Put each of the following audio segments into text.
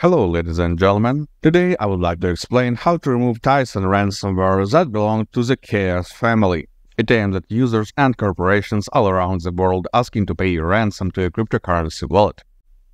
Hello ladies and gentlemen, today I would like to explain how to remove Tyson ransomware that belongs to the chaos family. It aims at users and corporations all around the world asking to pay ransom to a cryptocurrency wallet.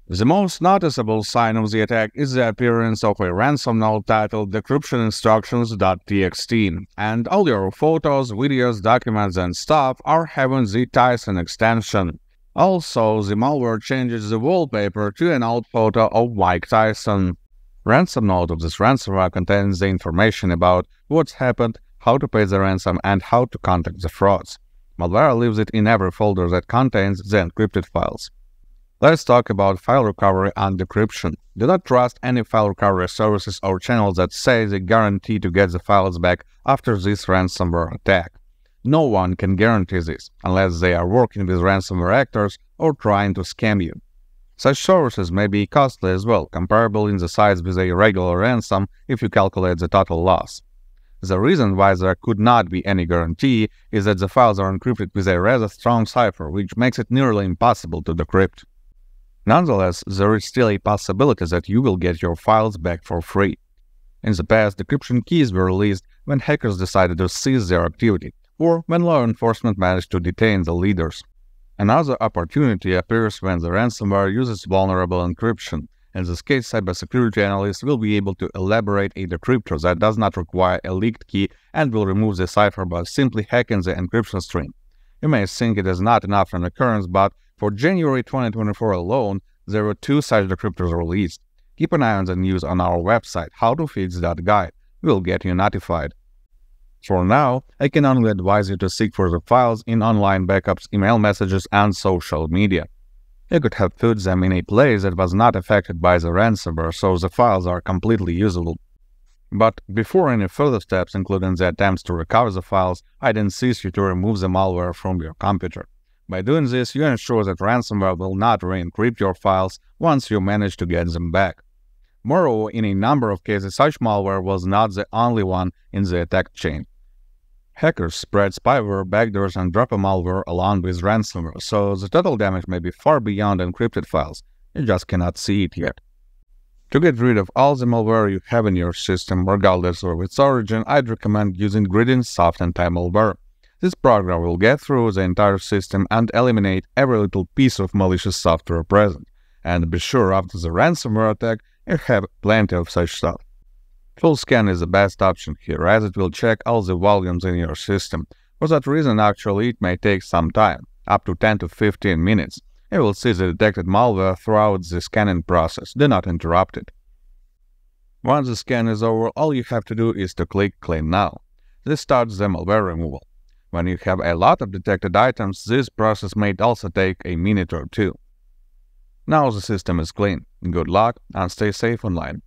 The most noticeable sign of the attack is the appearance of a ransom note titled Decryption Instructions.txt, and all your photos, videos, documents and stuff are having the Tyson extension. Also, the malware changes the wallpaper to an old photo of Mike Tyson. Ransom note of this ransomware contains the information about what's happened, how to pay the ransom, and how to contact the frauds. Malware leaves it in every folder that contains the encrypted files. Let's talk about file recovery and decryption. Do not trust any file recovery services or channels that say they guarantee to get the files back after this ransomware attack. No one can guarantee this, unless they are working with ransomware actors or trying to scam you. Such services may be costly as well, comparable in the size with a regular ransom if you calculate the total loss. The reason why there could not be any guarantee is that the files are encrypted with a rather strong cipher, which makes it nearly impossible to decrypt. Nonetheless, there is still a possibility that you will get your files back for free. In the past, decryption keys were released when hackers decided to cease their activity, or when law enforcement managed to detain the leaders. Another opportunity appears when the ransomware uses vulnerable encryption. In this case, cybersecurity analysts will be able to elaborate a decryptor that does not require a leaked key and will remove the cipher by simply hacking the encryption string. You may think it is not enough an occurrence, but for January 2024 alone, there were 2 such decryptors released. Keep an eye on the news on our website, HowToFix.Guide. We'll get you notified. For now, I can only advise you to seek for the files in online backups, email messages, and social media. You could have put them in a place that was not affected by the ransomware, so the files are completely usable. But before any further steps, including the attempts to recover the files, I'd insist you to remove the malware from your computer. By doing this, you ensure that ransomware will not re-encrypt your files once you manage to get them back. Moreover, in a number of cases, such malware was not the only one in the attack chain. Hackers spread spyware, backdoors, and dropper malware along with ransomware, so the total damage may be far beyond encrypted files. You just cannot see it yet. To get rid of all the malware you have in your system, regardless of its origin, I'd recommend using Gradient Soft Anti-Malware. This program will get through the entire system and eliminate every little piece of malicious software present. And be sure after the ransomware attack, you have plenty of such stuff. Full scan is the best option here, as it will check all the volumes in your system. For that reason, actually, it may take some time, up to 10 to 15 minutes. You will see the detected malware throughout the scanning process. Do not interrupt it. Once the scan is over, all you have to do is to click Clean Now. This starts the malware removal. When you have a lot of detected items, this process may also take a minute or 2. Now the system is clean. Good luck and stay safe online.